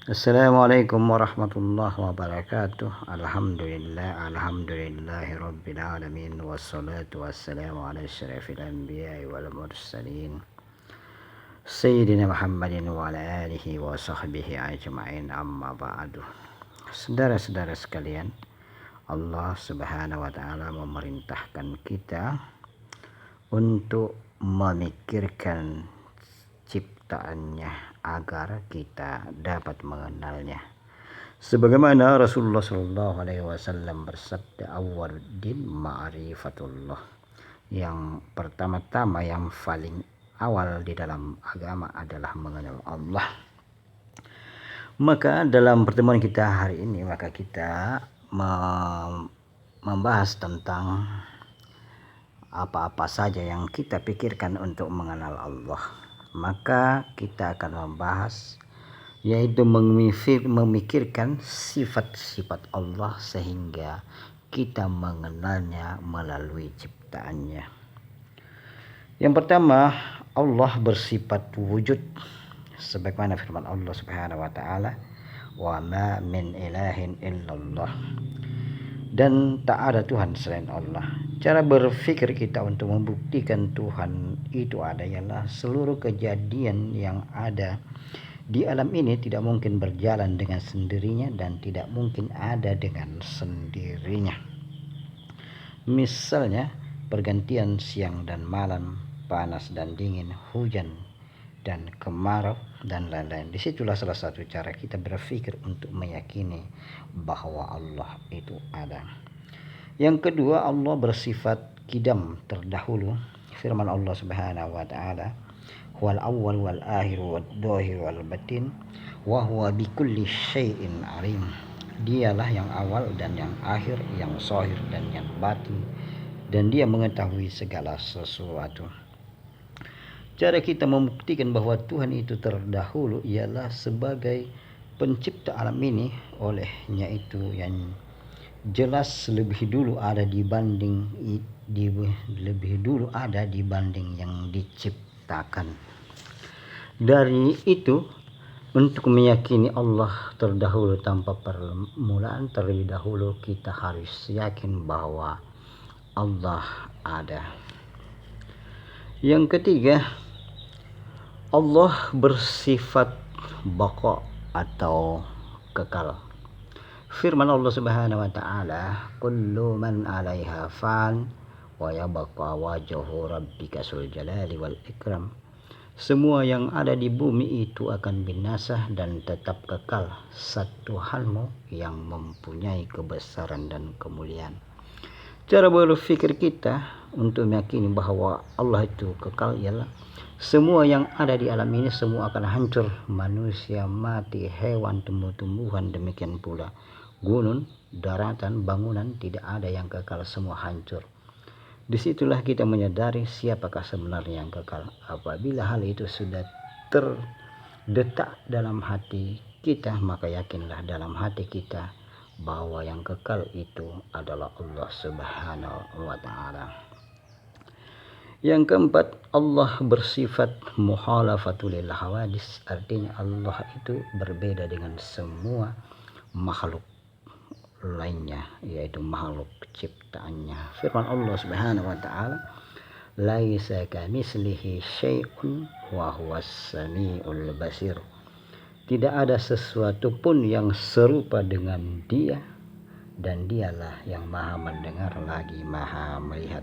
Assalamualaikum warahmatullahi wabarakatuh. Alhamdulillahi rabbil alamin. Wassalatu wassalamu ala asyrafil anbiya'i wal mursalin Sayyidina Muhammadin wa ala alihi wa sahbihi ajma'in, amma ba'du. Saudara-saudara sekalian, Allah subhanahu wa ta'ala memerintahkan kita untuk memikirkan ciptaannya agar kita dapat mengenalnya. Sebagaimana Rasulullah Shallallahu Alaihi Wasallam bersabda, awal din ma'rifatullah. Yang pertama-tama, yang paling awal di dalam agama adalah mengenal Allah. Maka dalam pertemuan kita hari ini, maka kita membahas tentang apa-apa saja yang kita pikirkan untuk mengenal Allah. Maka kita akan membahas yaitu memikirkan sifat-sifat Allah sehingga kita mengenalnya melalui ciptaannya. Yang pertama, Allah bersifat wujud sebagaimana firman Allah Subhanahu wa taala, wa ma min ilahin illallah, dan tak ada Tuhan selain Allah. Cara berpikir kita untuk membuktikan Tuhan itu ada ialah seluruh kejadian yang ada di alam ini tidak mungkin berjalan dengan sendirinya dan tidak mungkin ada dengan sendirinya. Misalnya pergantian siang dan malam, panas dan dingin, hujan dan kemarau dan lain-lain. Disitulah salah satu cara kita berpikir untuk meyakini bahwa Allah itu ada. Yang kedua, Allah bersifat kidam, terdahulu. Firman Allah Subhanahu wa taala, huwal awwal wal akhir wad dhahir wal batin wa huwa bikulli syai'in alim. Dialah yang awal dan yang akhir, yang zahir dan yang batin, dan Dia mengetahui segala sesuatu. Cara kita membuktikan bahwa Tuhan itu terdahulu ialah sebagai pencipta alam ini, olehnya itu yang jelas lebih dulu ada dibanding yang diciptakan. Dari itu, untuk meyakini Allah terdahulu tanpa permulaan, terlebih dahulu kita harus yakin bahwa Allah ada. Yang ketiga, Allah bersifat baqa atau kekal. Firman Allah Subhanahu wa taala, kullu man 'alaiha fan wa yabqa wajhu rabbika dzul jalali wal ikram. Semua yang ada di bumi itu akan binasa dan tetap kekal satu halmu yang mempunyai kebesaran dan kemuliaan. Cara berpikir kita untuk meyakini bahwa Allah itu kekal ialah semua yang ada di alam ini semua akan hancur. Manusia mati, hewan, tumbuh-tumbuhan, demikian pula gunung, daratan, bangunan, tidak ada yang kekal, semua hancur. Disitulah kita menyadari siapakah sebenarnya yang kekal. Apabila hal itu sudah terdetak dalam hati kita, maka yakinlah dalam hati kita bahwa yang kekal itu adalah Allah Subhanahu wa ta'ala. Yang keempat, Allah bersifat muhalafatul lil hawadis, artinya Allah itu berbeda dengan semua makhluk lainnya, yaitu makhluk ciptaannya. Firman Allah Subhanahu wa taala, laisa kamitslihi syai'un wa huwas samiul basir. Tidak ada sesuatu pun yang serupa dengan Dia, dan Dialah yang Maha mendengar lagi Maha melihat.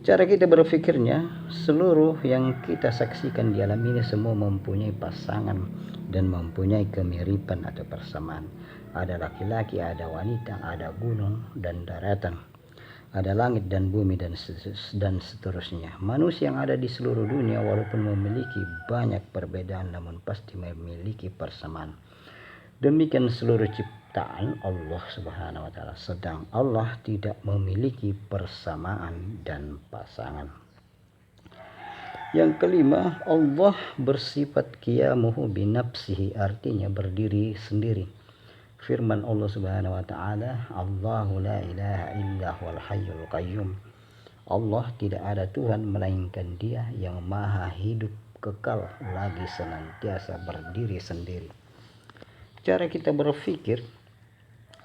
Cara kita berpikirnya, seluruh yang kita saksikan di alam ini semua mempunyai pasangan dan mempunyai kemiripan atau persamaan. Ada laki-laki, ada wanita, ada gunung dan daratan, ada langit dan bumi dan seterusnya. Manusia yang ada di seluruh dunia walaupun memiliki banyak perbedaan namun pasti memiliki persamaan. Demikian seluruh ciptaan Allah Subhanahu wa taala, sedang Allah tidak memiliki persamaan dan pasangan. Yang kelima, Allah bersifat qiyamuhu binafsihi, artinya berdiri sendiri. Firman Allah Subhanahu wa taala, Allahu la ilaha illa huwal hayyul qayyum. Allah tidak ada Tuhan melainkan Dia yang maha hidup, kekal, lagi senantiasa berdiri sendiri. Cara kita berpikir,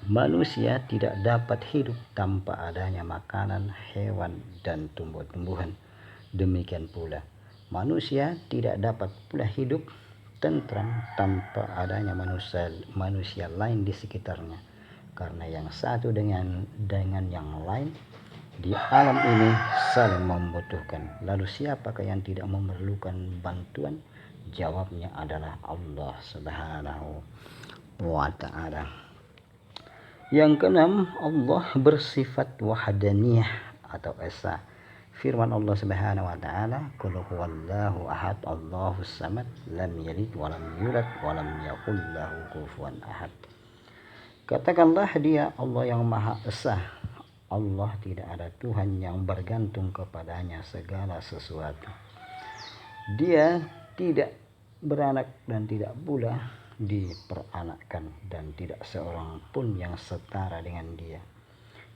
manusia tidak dapat hidup tanpa adanya makanan, hewan, dan tumbuh-tumbuhan. Demikian pula, manusia tidak dapat pula hidup tentram tanpa adanya manusia lain di sekitarnya. Karena yang satu dengan yang lain di alam ini saling membutuhkan. Lalu siapakah yang tidak memerlukan bantuan? Jawabnya adalah Allah Subhanahu wa ta'ala. Yang keenam, Allah bersifat wahdaniyah atau esa. Firman Allah Subhanahu wa taala, "Qul huwallahu ahad, Allahus samad, lam yalid wa lam yulad wa lam yakul lahu kufuwan ahad." Katakanlah dia Allah yang Maha Esa. Allah tidak ada Tuhan yang bergantung kepadanya segala sesuatu. Dia tidak beranak dan tidak pula diperanakkan, dan tidak seorang pun yang setara dengan dia.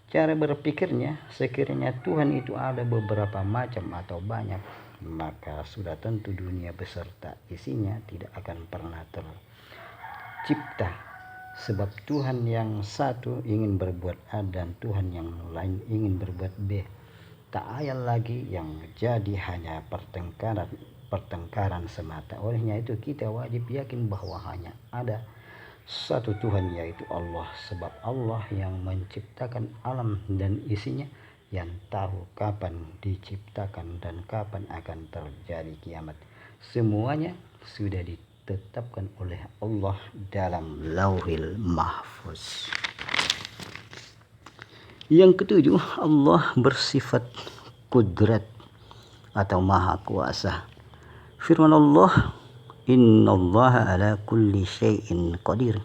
Cara berpikirnya, sekiranya Tuhan itu ada beberapa macam atau banyak, maka sudah tentu dunia beserta isinya tidak akan pernah tercipta. Sebab Tuhan yang satu ingin berbuat A dan Tuhan yang lain ingin berbuat B. Tak ayal lagi yang jadi hanya pertengkaran semata. Olehnya itu kita wajib yakin bahwa hanya ada satu Tuhan, yaitu Allah. Sebab Allah yang menciptakan alam dan isinya, yang tahu kapan diciptakan dan kapan akan terjadi kiamat. Semuanya sudah ditetapkan oleh Allah dalam Lauhil Mahfuz. Yang ketujuh, Allah bersifat kudrat atau maha kuasa. Firman Allah, "Innallaha ala kulli syai'in qadir."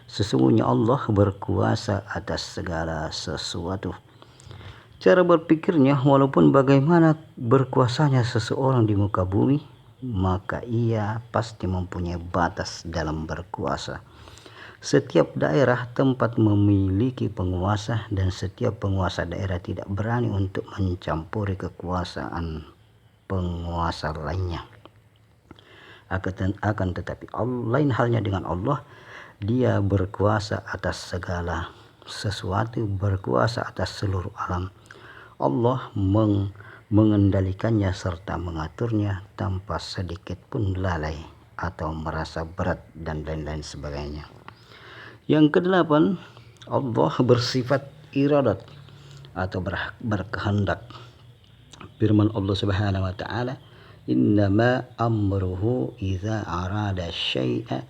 Sesungguhnya Allah berkuasa atas segala sesuatu. Cara berpikirnya, walaupun bagaimana berkuasanya seseorang di muka bumi, maka ia pasti mempunyai batas dalam berkuasa. Setiap daerah tempat memiliki penguasa, dan setiap penguasa daerah tidak berani untuk mencampuri kekuasaan penguasa lainnya. Akan tetapi lain halnya dengan Allah, Dia berkuasa atas segala sesuatu, berkuasa atas seluruh alam. Allah mengendalikannya serta mengaturnya tanpa sedikit pun lalai atau merasa berat dan lain-lain sebagainya. Yang kedelapan, Allah bersifat iradat atau berkehendak. Firman Allah Subhanahu wa taala, "Innama amruhu idza arada syai'a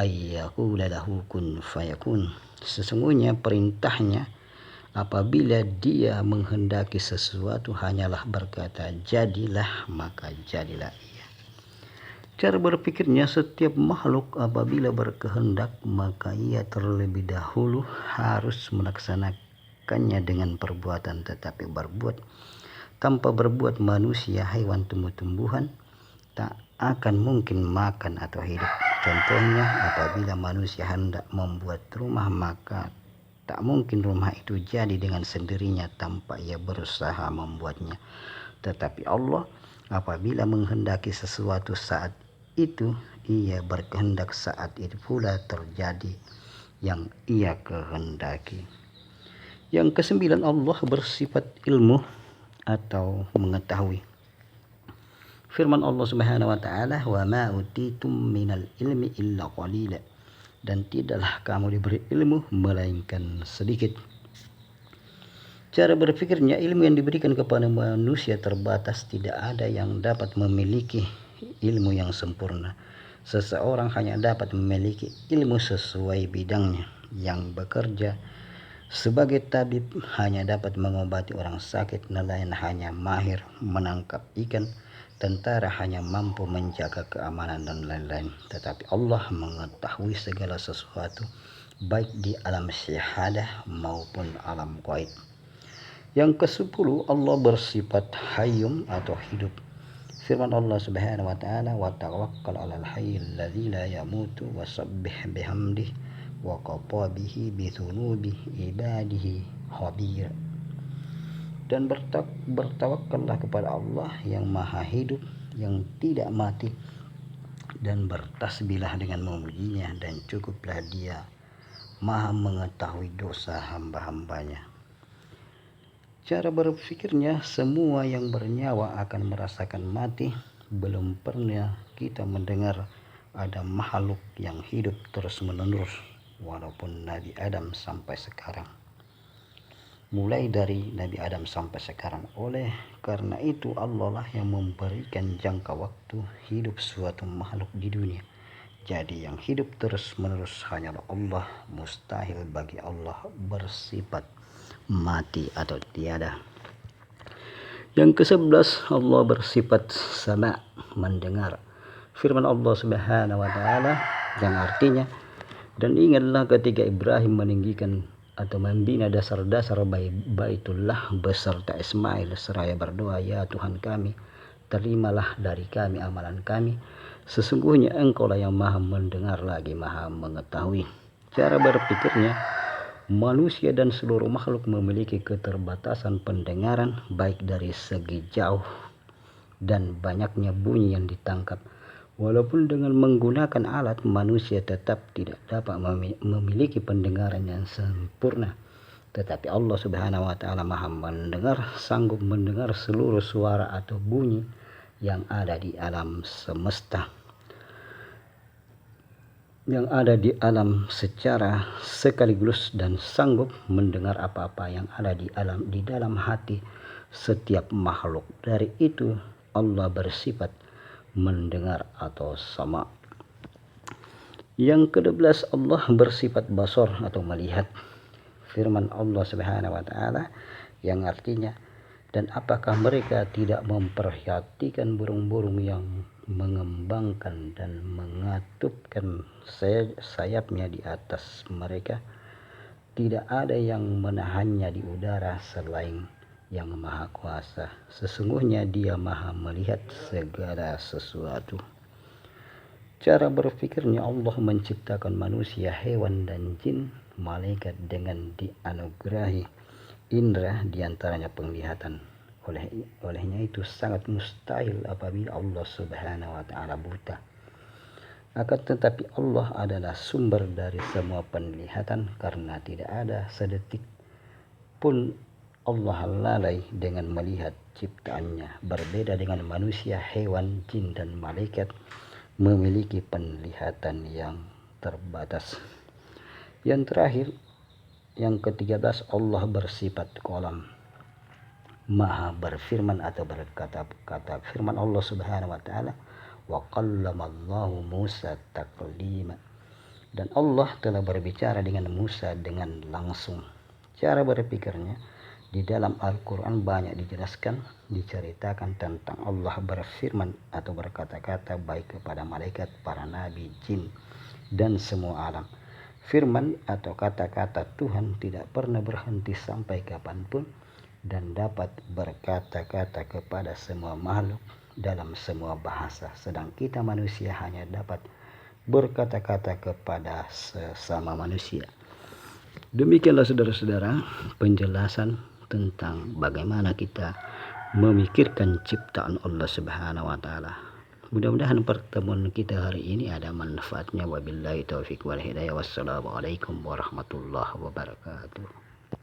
ay yaqula lahu kun fayakun." Sesungguhnya perintahnya apabila dia menghendaki sesuatu hanyalah berkata jadilah, maka jadilah ia. Cara berpikirnya, setiap makhluk apabila berkehendak maka ia terlebih dahulu harus melaksanakannya dengan perbuatan. Tetapi tanpa berbuat, manusia, hewan, tumbuh-tumbuhan tak akan mungkin makan atau hidup. Contohnya, apabila manusia hendak membuat rumah, maka tak mungkin rumah itu jadi dengan sendirinya tanpa ia berusaha membuatnya. Tetapi Allah apabila menghendaki sesuatu saat itu, ia berkehendak saat itu pula terjadi yang ia kehendaki. Yang kesembilan, Allah bersifat ilmu atau mengetahui. Firman Allah Subhanahu wa taala, "Wa ma utitum minal ilmi illa qalila." Dan tidaklah kamu diberi ilmu melainkan sedikit. Cara berpikirnya, ilmu yang diberikan kepada manusia terbatas, tidak ada yang dapat memiliki ilmu yang sempurna. Seseorang hanya dapat memiliki ilmu sesuai bidangnya. Yang bekerja sebagai tabib hanya dapat mengobati orang sakit, nelayan hanya mahir menangkap ikan, tentara hanya mampu menjaga keamanan dan lain-lain. Tetapi Allah mengetahui segala sesuatu, baik di alam syahadah maupun alam gaib. Yang ke-10, Allah bersifat hayyum atau hidup. Firman Allah Subhanahu wa taala, "Wa tawakkal 'alal hayyil ladzi la yamutu wa sabbih bihamdihi wa qafa bihi bi dzunubi ibadihi khabir." Dan bertawakallah kepada Allah yang maha hidup, yang tidak mati, dan bertasbihlah dengan memujinya, dan cukuplah dia maha mengetahui dosa hamba-hambanya. Cara berpikirnya, semua yang bernyawa akan merasakan mati. Belum pernah kita mendengar ada makhluk yang hidup terus-menerus, walaupun Nabi Adam sampai sekarang. Mulai dari Nabi Adam sampai sekarang. Oleh karena itu Allah lah yang memberikan jangka waktu hidup suatu makhluk di dunia. Jadi yang hidup terus-menerus hanyalah Allah. Mustahil bagi Allah bersifat mati atau tiada. Yang ke-11, Allah bersifat sama, mendengar. Firman Allah Subhanahu wa taala yang artinya, dan ingatlah ketika Ibrahim meninggikan atau membina dasar-dasar Baitullah beserta Ismail seraya berdoa, ya Tuhan kami, terimalah dari kami amalan kami, sesungguhnya Engkaulah yang maha mendengar lagi maha mengetahui. Cara berpikirnya, manusia dan seluruh makhluk memiliki keterbatasan pendengaran, baik dari segi jauh dan banyaknya bunyi yang ditangkap. Walaupun dengan menggunakan alat, manusia tetap tidak dapat memiliki pendengaran yang sempurna. Tetapi Allah Subhanahu wa taala maha mendengar, sanggup mendengar seluruh suara atau bunyi yang ada di alam semesta, yang ada di alam secara sekaligus, dan sanggup mendengar apa-apa yang ada di dalam hati setiap makhluk. Dari itu Allah bersifat mendengar atau sama. Yang ke-12, Allah bersifat basar atau melihat. Firman Allah Subhanahu wa taala yang artinya, dan apakah mereka tidak memperhatikan burung-burung yang mengembangkan dan mengatupkan sayapnya di atas mereka? Tidak ada yang menahannya di udara selain yang maha kuasa. Sesungguhnya dia maha melihat segala sesuatu. Cara berpikirnya, Allah menciptakan manusia, hewan dan jin, malaikat dengan dianugerahi indera, diantaranya penglihatan. Olehnya itu sangat mustahil apabila Allah Subhanahu wa taala buta. Akan tetapi Allah adalah sumber dari semua penglihatan, karena tidak ada sedetik pun Allah lalai dengan melihat ciptaannya. Berbeda dengan manusia, hewan, jin, dan malaikat memiliki penglihatan yang terbatas. Yang terakhir, yang ke-13, Allah bersifat qalam, maha berfirman atau berkata-kata. Firman Allah Subhanahu wa taala, wa qallamallahu Musa taklima, dan Allah telah berbicara dengan Musa dengan langsung. Cara berpikirnya, di dalam Al-Quran banyak diceritakan tentang Allah berfirman atau berkata-kata baik kepada malaikat, para nabi, jin, dan semua alam. Firman atau kata-kata Tuhan tidak pernah berhenti sampai kapanpun, dan dapat berkata-kata kepada semua makhluk dalam semua bahasa. Sedang kita manusia hanya dapat berkata-kata kepada sesama manusia. Demikianlah saudara-saudara penjelasan tentang bagaimana kita memikirkan ciptaan Allah Subhanahu wa taala. Mudah-mudahan pertemuan kita hari ini ada manfaatnya. Wabillahi taufiq wal hidayah. Wassalamualaikum warahmatullahi wabarakatuh.